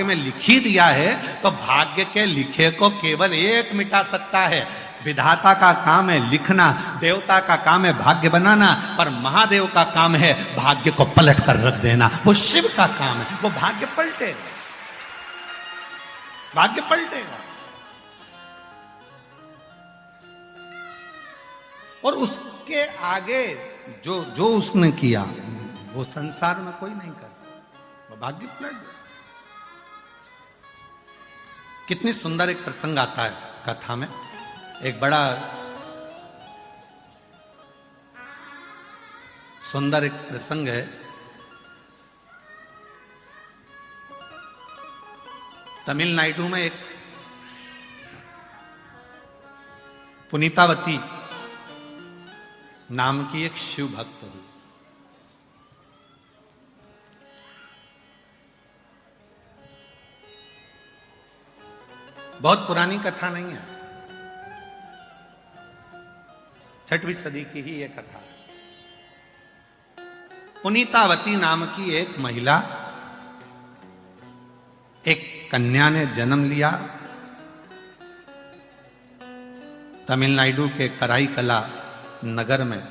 में लिखी दिया है तो भाग्य के लिखे को केवल एक मिटा सकता है। विधाता का काम है लिखना, देवता का काम है भाग्य बनाना, पर महादेव का काम है भाग्य को पलट कर रख देना। वो शिव का काम है, वो भाग्य पलटेगा, भाग्य पलटेगा। और उसके आगे जो जो उसने किया वो संसार में कोई नहीं कर सकता, वो भाग्य पलट दे। कितनी सुंदर एक प्रसंग आता है कथा में। एक बड़ा सुंदर एक प्रसंग है। तमिलनाडु में एक पुनीतावती नाम की एक शिव भक्त हुई। बहुत पुरानी कथा नहीं है, 6वीं सदी की ही यह कथा है। पुनीतावती नाम की एक महिला, एक कन्या ने जन्म लिया तमिलनाडु के कराईकला नगर में।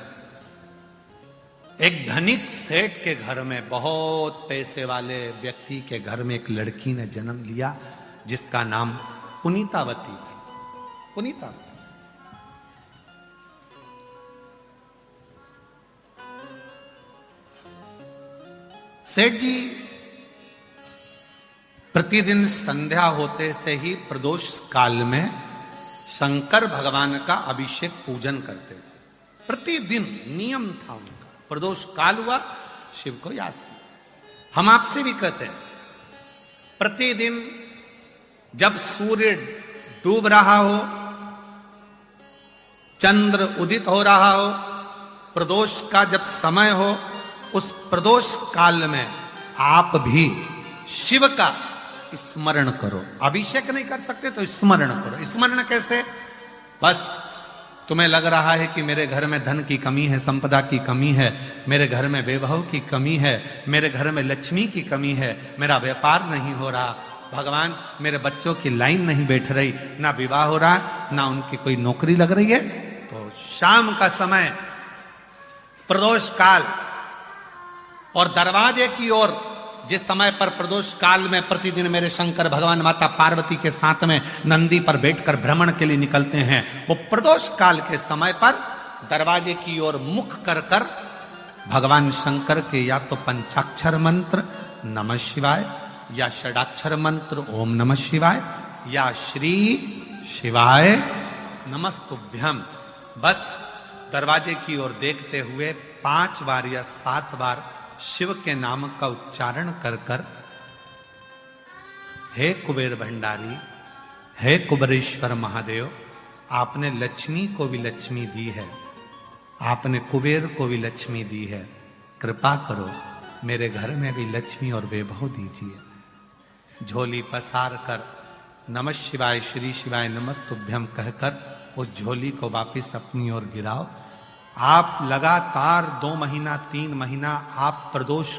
एक धनिक सेठ के घर में, बहुत पैसे वाले व्यक्ति के घर में एक लड़की ने जन्म लिया जिसका नाम पुनीतावती थी। पुनीतावती सेठ जी प्रतिदिन संध्या होते से ही प्रदोष काल में शंकर भगवान का अभिषेक पूजन करते थे। प्रतिदिन नियम था उनका। प्रदोष काल हुआ, शिव को याद किया। हम आपसे भी कहते हैं, प्रतिदिन जब सूर्य डूब रहा हो, चंद्र उदित हो रहा हो, प्रदोष का जब समय हो, उस प्रदोष काल में आप भी शिव का स्मरण करो। अभिषेक नहीं कर सकते तो स्मरण करो। स्मरण कैसे? बस तुम्हें लग रहा है कि मेरे घर में धन की कमी है, संपदा की कमी है, मेरे घर में वैभव की कमी है, मेरे घर में लक्ष्मी की कमी है, मेरा व्यापार नहीं हो रहा, भगवान मेरे बच्चों की लाइन नहीं बैठ रही, ना विवाह हो रहा, ना उनकी कोई नौकरी लग रही है, तो शाम का समय प्रदोष काल और दरवाजे की ओर, जिस समय पर प्रदोष काल में प्रतिदिन मेरे शंकर भगवान माता पार्वती के साथ में नंदी पर बैठकर भ्रमण के लिए निकलते हैं, वो प्रदोष काल के समय पर दरवाजे की ओर मुख कर कर भगवान शंकर के या तो पंचाक्षर मंत्र नमः शिवाय, या षडाक्षर मंत्र ओम नमः शिवाय, या श्री शिवाय नमस्तुभ्यम, बस दरवाजे की ओर देखते हुए 5 बार या 7 बार शिव के नाम का उच्चारण कर कर, हे कुबेर भंडारी, हे कुबेरेश्वर महादेव, आपने लक्ष्मी को भी लक्ष्मी दी है, आपने कुबेर को भी लक्ष्मी दी है, कृपा करो मेरे घर में भी लक्ष्मी और वैभव दीजिए। झोली पसार कर नमः शिवाय श्री शिवाय नमस्तुभ्यम कहकर उस झोली को वापिस अपनी ओर गिराओ। आप लगातार 2 महीना 3 महीना आप प्रदोष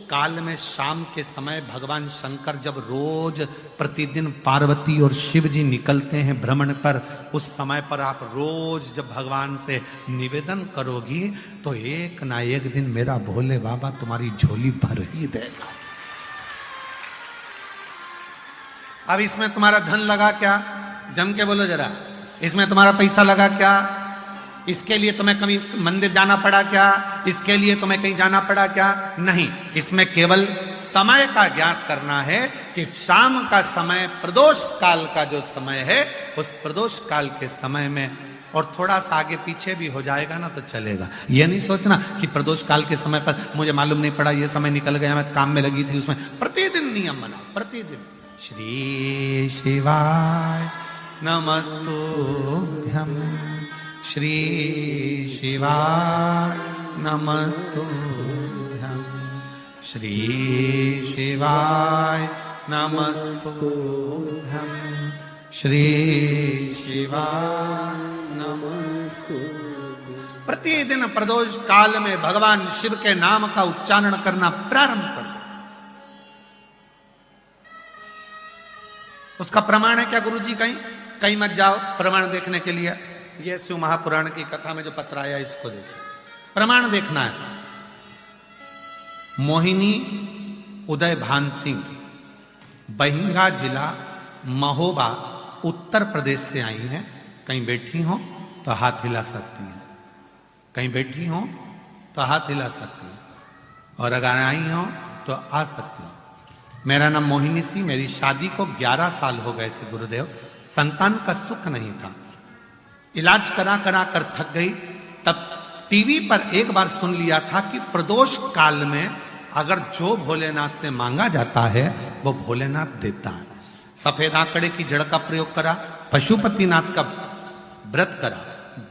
काल में शाम के समय भगवान शंकर जब रोज प्रतिदिन पार्वती और शिव जी निकलते हैं भ्रमण पर, उस समय पर आप रोज जब भगवान से निवेदन करोगी तो एक ना एक दिन मेरा भोले बाबा तुम्हारी झोली भर ही देगा। अब इसमें तुम्हारा धन लगा क्या? जम के बोलो जरा। इसमें तुम्हारा पैसा लगा क्या? इसके लिए तुम्हें कभी मंदिर जाना पड़ा क्या? इसके लिए तुम्हें कहीं जाना पड़ा क्या? नहीं, इसमें केवल समय का ज्ञात करना है कि शाम का समय प्रदोष काल का जो समय है, उस प्रदोष काल के समय में, और थोड़ा सा आगे पीछे भी हो जाएगा ना तो चलेगा। यह नहीं सोचना कि प्रदोष काल के समय पर मुझे मालूम नहीं पड़ा, ये समय निकल गया, मैं काम में लगी थी, उसमें प्रतिदिन नियम बनाओ। प्रतिदिन श्री शिवाय नमस्तुभ्यम, श्री शिवाय नमस्तुभ्यम, श्री शिवाय नमस्तुभ्यम, श्री शिवाय नमस्तुभ्यम। प्रतिदिन प्रदोष काल में भगवान शिव के नाम का उच्चारण करना प्रारंभ कर दो। उसका प्रमाण है क्या गुरुजी? कहीं कहीं मत जाओ प्रमाण देखने के लिए। ये शिव महापुराण की कथा में जो पत्र आया इसको देखो, प्रमाण देखना है। मोहिनी उदय भान सिंह, बहिंगा जिला, महोबा, उत्तर प्रदेश से आई हैं। कहीं बैठी हो तो हाथ हिला सकती हैं, कहीं बैठी हो तो हाथ हिला सकती हैं, और अगर आई हो तो आ सकती हैं। मेरा नाम मोहिनी सी, मेरी शादी को 11 साल हो गए थे गुरुदेव। संतान का सुख नहीं था, इलाज करा करा कर थक गई। तब टीवी पर एक बार सुन लिया था कि प्रदोष काल में अगर जो भोलेनाथ से मांगा जाता है वो भोलेनाथ देता है। सफेद आंकड़े की जड़ का प्रयोग करा, पशुपतिनाथ का व्रत करा,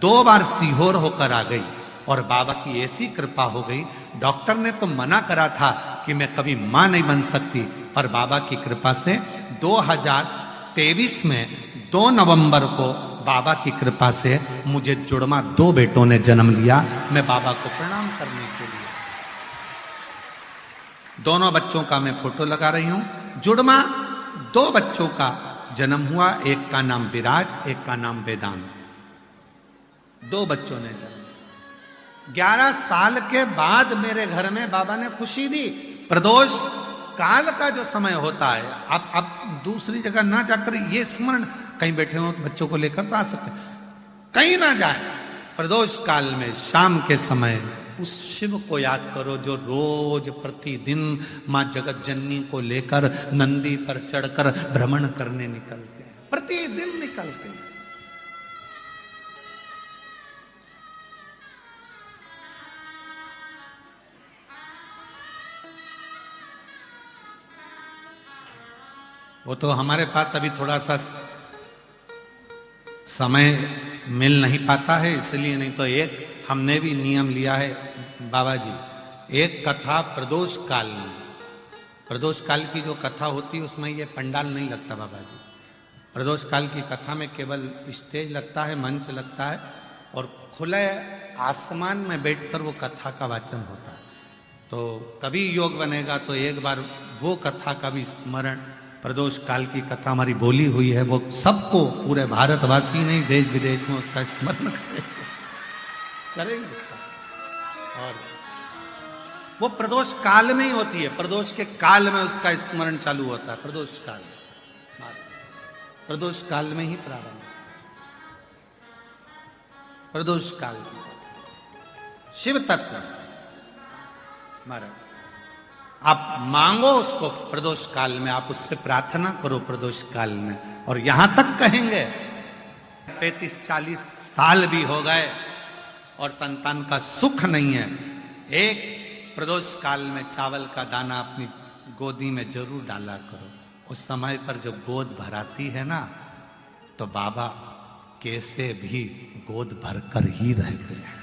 2 बार सीहोर होकर आ गई और बाबा की ऐसी कृपा हो गई। डॉक्टर ने तो मना करा था कि मैं कभी मां नहीं बन सकती, पर बाबा की कृपा से 2023 में 2 नवंबर को बाबा की कृपा से मुझे जुड़वा 2 बेटों ने जन्म लिया। मैं बाबा को प्रणाम करने के लिए दोनों बच्चों का मैं फोटो लगा रही हूं। जुड़वा 2 बच्चों का जन्म हुआ, एक का नाम विराज, एक का नाम वेदांत। 2 बच्चों ने जन्म। 11 साल के बाद मेरे घर में बाबा ने खुशी दी। प्रदोष काल का जो समय होता है, आप दूसरी जगह ना जाकर ये स्मरण, कहीं बैठे हो तो बच्चों को लेकर तो आ सकते, कहीं ना जाए। प्रदोष काल में शाम के समय उस शिव को याद करो जो रोज प्रतिदिन मां जगत जननी को लेकर नंदी पर चढ़कर भ्रमण करने निकलते हैं, प्रतिदिन निकलते हैं। वो तो हमारे पास अभी थोड़ा सा समय मिल नहीं पाता है, इसलिए, नहीं तो एक हमने भी नियम लिया है बाबा जी, एक कथा प्रदोष काल में, प्रदोष काल की जो कथा होती है उसमें ये पंडाल नहीं लगता बाबा जी। प्रदोष काल की कथा में केवल स्टेज लगता है, मंच लगता है, और खुले आसमान में बैठकर वो कथा का वाचन होता है। तो कभी योग बनेगा तो एक बार वो कथा का भी स्मरण, प्रदोष काल की कथा हमारी बोली हुई है, वो सबको, पूरे भारतवासी नहीं देश विदेश में उसका स्मरण करेंगे उसका। और वो प्रदोष काल में ही होती है, प्रदोष के काल में उसका स्मरण चालू होता है। प्रदोष काल, प्रदोष काल में ही प्रारंभ, प्रदोष काल शिव तत्व महाराज। आप मांगो उसको प्रदोष काल में, आप उससे प्रार्थना करो प्रदोष काल में। और यहां तक कहेंगे 35-40 साल भी हो गए और संतान का सुख नहीं है, एक प्रदोष काल में चावल का दाना अपनी गोदी में जरूर डाला करो। उस समय पर जब गोद भराती है ना, तो बाबा कैसे भी गोद भरकर ही रहते हैं।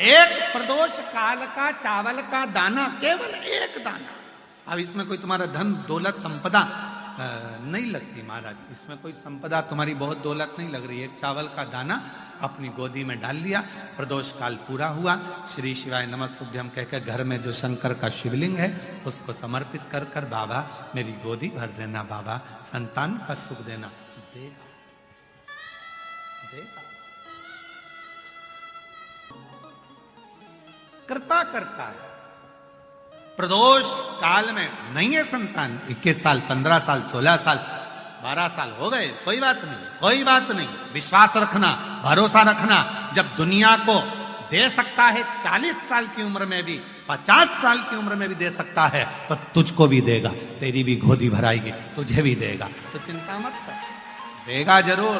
एक प्रदोष काल का चावल का दाना, केवल एक दाना। अब इसमें कोई तुम्हारा धन दौलत संपदा नहीं लगती महाराज, इसमें कोई संपदा तुम्हारी बहुत दौलत नहीं लग रही है। एक चावल का दाना अपनी गोदी में डाल लिया, प्रदोष काल पूरा हुआ, श्री शिवाय नमस्तुभ्यम कहकर घर में जो शंकर का शिवलिंग है उसको समर्पित कर कर, बाबा मेरी गोदी भर देना, बाबा संतान का सुख देना, देगा देगा, कृपा करता है। प्रदोष काल में नहीं है संतान, 21 साल 15 साल 16 साल 12 साल हो गए, कोई बात नहीं, कोई बात नहीं। विश्वास रखना, भरोसा रखना, जब दुनिया को दे सकता है 40 साल की उम्र में भी, 50 साल की उम्र में भी दे सकता है, तो तुझको भी देगा, तेरी भी गोदी भराएगी, तुझे भी देगा, तो चिंता मत कर, देगा जरूर,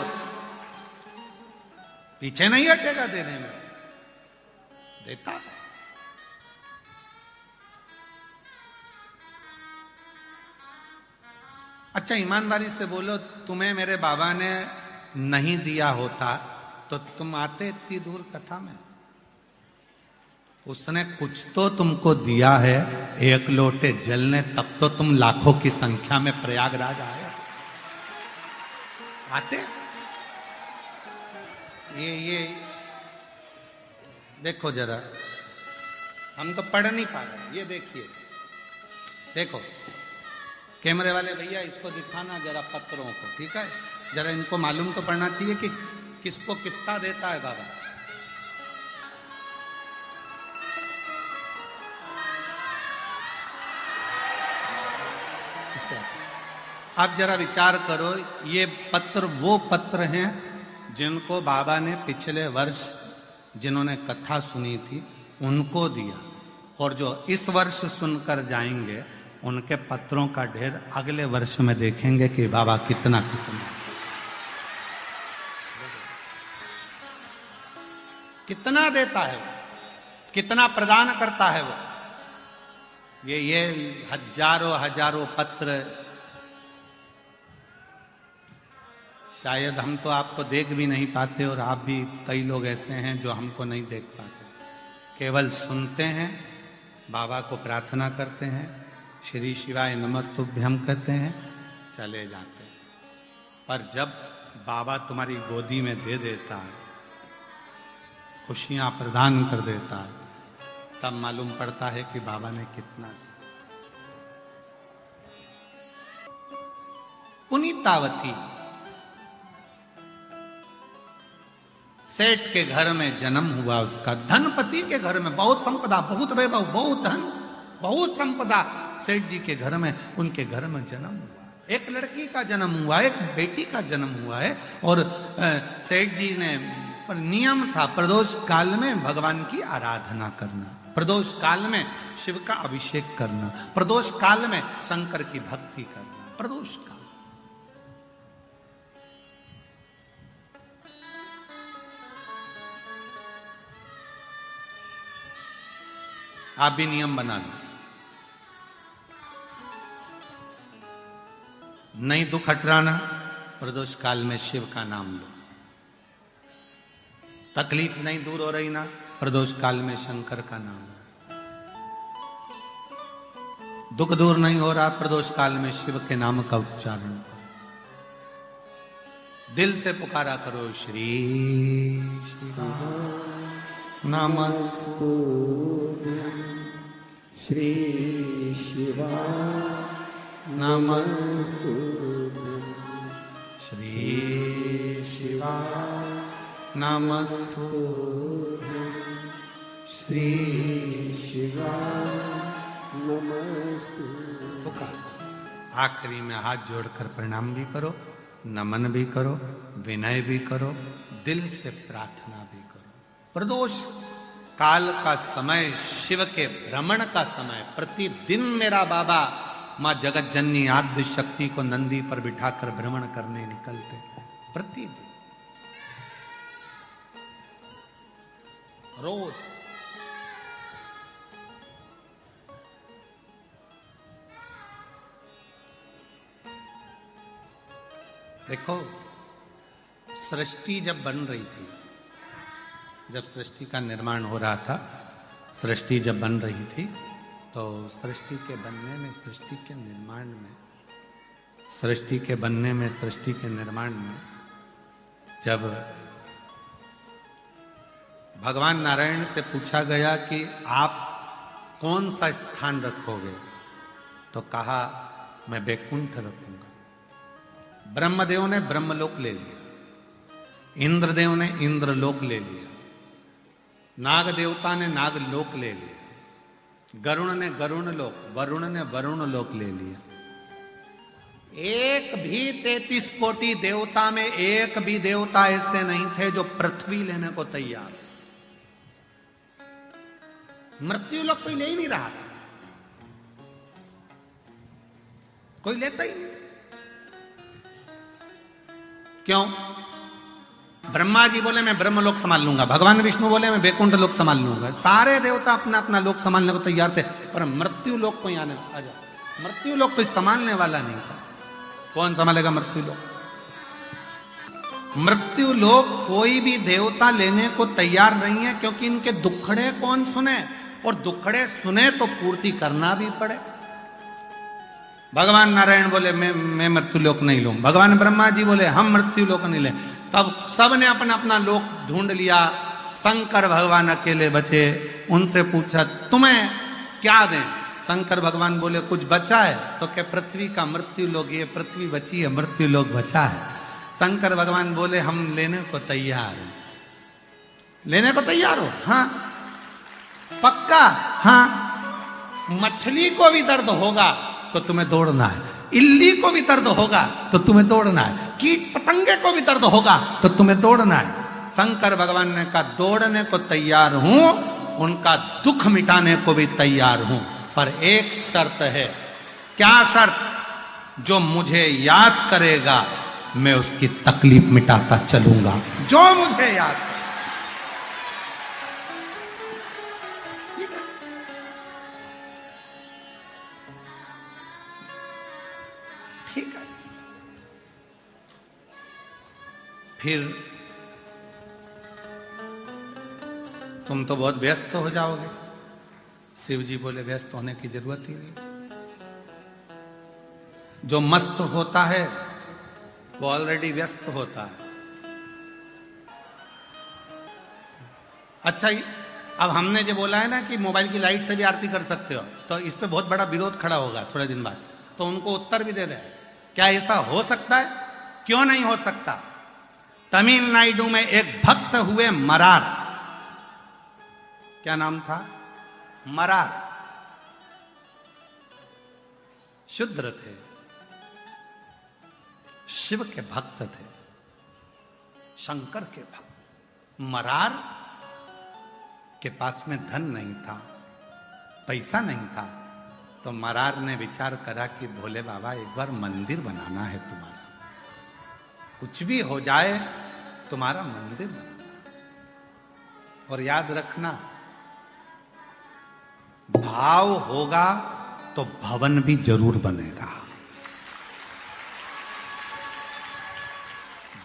पीछे नहीं हटेगा देने में, देता है। अच्छा ईमानदारी से बोलो, तुम्हें मेरे बाबा ने नहीं दिया होता तो तुम आते इतनी दूर कथा में? उसने कुछ तो तुमको दिया है, एक लोटे जल ने, तब तो तुम लाखों की संख्या में प्रयागराज आए, आते। ये देखो जरा, हम तो पढ़ नहीं पा रहे, ये देखिए, देखो कैमरे वाले भैया इसको दिखाना जरा पत्रों को, ठीक है? जरा इनको मालूम तो पड़ना चाहिए कि किसको कितना देता है बाबा। आप जरा विचार करो, ये पत्र वो पत्र हैं जिनको बाबा ने पिछले वर्ष जिन्होंने कथा सुनी थी उनको दिया, और जो इस वर्ष सुनकर जाएंगे उनके पत्रों का ढेर अगले वर्ष में देखेंगे कि बाबा कितना कितना देता है वो, कितना प्रदान करता है वो। ये हजारों हजारों पत्र शायद हम तो आपको देख भी नहीं पाते, और आप भी कई लोग ऐसे हैं जो हमको नहीं देख पाते, केवल सुनते हैं, बाबा को प्रार्थना करते हैं, श्री शिवाय नमस्तुभ्यम कहते हैं, चले जाते हैं। पर जब बाबा तुम्हारी गोदी में दे देता है, खुशियां प्रदान कर देता है, तब मालूम पड़ता है कि बाबा ने कितना दिया। पुनीतावती सेठ के घर में जन्म हुआ उसका, धनपति के घर में, बहुत संपदा, बहुत वैभव, बहुत धन, बहुत संपदा सेठ जी के घर में, उनके घर में जन्म हुआ। एक लड़की का जन्म हुआ, एक बेटी का जन्म हुआ है। और सेठ जी ने पर नियम था प्रदोष काल में भगवान की आराधना करना, प्रदोष काल में शिव का अभिषेक करना, प्रदोष काल में शंकर की भक्ति करना, प्रदोष काल। आप भी नियम बना लो, नहीं दुख हटराना, प्रदोष काल में शिव का नाम लो। तकलीफ नहीं दूर हो रही ना, प्रदोष काल में शंकर का नाम लो। दुख दूर नहीं हो रहा, प्रदोष काल में शिव के नाम का उच्चारण करो, दिल से पुकारा करो, श्री नमस्तुभ्यं श्री शिवा नमस्तुभ्यं श्री शिवा नमस्तुभ्यं श्री शिवा नमस्तुभ्यं। आखिरी में हाथ जोड़कर प्रणाम भी करो, नमन भी करो, विनय भी करो, दिल से प्रार्थना भी करो। प्रदोष काल का समय शिव के भ्रमण का समय, प्रतिदिन मेरा बाबा मां जगत जननी आद्य शक्ति को नंदी पर बिठाकर भ्रमण करने निकलते, प्रतिदिन, रोज। देखो, सृष्टि जब बन रही थी, जब सृष्टि का निर्माण हो रहा था, सृष्टि जब बन रही थी, तो सृष्टि के बनने में, सृष्टि के निर्माण में, सृष्टि के बनने में, सृष्टि के निर्माण में, जब भगवान नारायण से पूछा गया कि आप कौन सा स्थान रखोगे, तो कहा मैं वैकुंठ रखूंगा। ब्रह्मदेव ने ब्रह्मलोक ले लिया, इंद्रदेव ने इंद्रलोक ले लिया, नाग देवता ने नागलोक ले लिया, गरुण ने गरुण लोक, वरुण ने वरुण लोक ले लिया। एक भी 33 कोटि देवता में एक भी देवता ऐसे नहीं थे जो पृथ्वी लेने को तैयार। मृत्यु लोक कोई ले ही नहीं रहा था, कोई लेता ही नहीं। क्यों? ब्रह्मा जी बोले मैं ब्रह्मलोक संभाल लूंगा, भगवान विष्णु बोले मैं वैकुंठ लोक संभाल लूंगा, सारे देवता अपना अपना लोक संभालने को तैयार थे, पर मृत्यु लोक कोई आने आ जा, मृत्यु लोक कोई संभालने वाला नहीं था। कौन संभालेगा मृत्यु लोक? मृत्यु लोक कोई भी देवता लेने को तैयार नहीं है, क्योंकि इनके दुखड़े कौन सुने, और दुखड़े सुने तो पूर्ति करना भी पड़े। भगवान नारायण बोले मैं मृत्यु लोक नहीं लूं, भगवान ब्रह्मा जी बोले हम मृत्यु लोक नहीं ले, तब सबने अपना अपना लोक ढूंढ लिया। शंकर भगवान अकेले बचे, उनसे पूछा तुम्हें क्या दें? शंकर भगवान बोले कुछ बचा है? तो क्या पृथ्वी का मृत्यु लोग, ये पृथ्वी बची है, मृत्यु लोग बचा है। शंकर भगवान बोले हम लेने को तैयार हैं। लेने को तैयार हो? हाँ। पक्का? हाँ। मछली को भी दर्द होगा तो तुम्हें दौड़ना है, इल्ली को भी दर्द होगा तो तुम्हें दौड़ना है, कीट पतंगे को भी दर्द होगा तो तुम्हें दौड़ना है। शंकर भगवान ने कहा दौड़ने को तैयार हूं, उनका दुख मिटाने को भी तैयार हूं, पर एक शर्त है। क्या शर्त? जो मुझे याद करेगा मैं उसकी तकलीफ मिटाता चलूंगा। जो मुझे याद करे। ठीक है। फिर तुम तो बहुत व्यस्त हो जाओगे। शिव जी बोले व्यस्त होने की जरूरत ही नहीं। जो मस्त होता है वो ऑलरेडी व्यस्त होता है। अच्छा, अब हमने जो बोला है ना कि मोबाइल की लाइट से भी आरती कर सकते हो, तो इस पे बहुत बड़ा विरोध खड़ा होगा थोड़े दिन बाद, तो उनको उत्तर भी दे दे। क्या ऐसा हो सकता है? क्यों नहीं हो सकता? तमिलनाडु में एक भक्त हुए मरार। क्या नाम था? मरार। शूद्र थे, शिव के भक्त थे, शंकर के भक्त। मरार के पास में धन नहीं था, पैसा नहीं था, तो मरार ने विचार करा कि भोले बाबा एक बार मंदिर बनाना है तुम्हारा, कुछ भी हो जाए तुम्हारा मंदिर बनाना। और याद रखना, भाव होगा तो भवन भी जरूर बनेगा।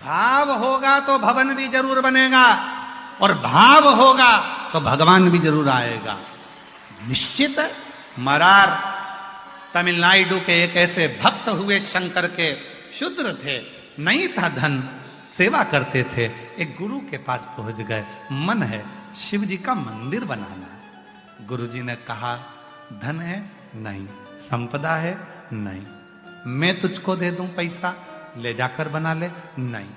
भाव होगा तो भवन भी जरूर बनेगा, और भाव होगा तो भगवान भी जरूर आएगा। निश्चित है। मरार तमिलनाडु के एक ऐसे भक्त हुए गुरु के, शूद्र थे, नहीं था धन, सेवा करते थे। एक गुरु के पास पहुंच गए, मन है शिव जी का मंदिर बनाना है। गुरुजी ने कहा धन है? नहीं। संपदा है? नहीं। मैं तुझको दे दूं पैसा, ले जाकर बना ले? नहीं।